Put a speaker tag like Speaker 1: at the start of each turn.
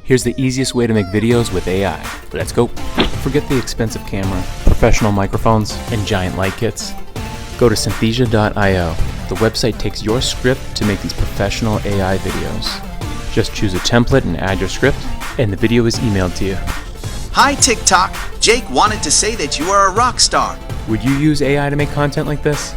Speaker 1: Here's the easiest way to make videos with AI. Let's go. Forget the expensive camera, professional microphones, and giant light kits. Go to Synthesia.io. The website takes your script to make these professional AI videos. Just choose a template and add your script, and the video is emailed to you.
Speaker 2: Hi TikTok, Jake wanted to say that you are a rock star.
Speaker 1: Would you use AI to make content like this?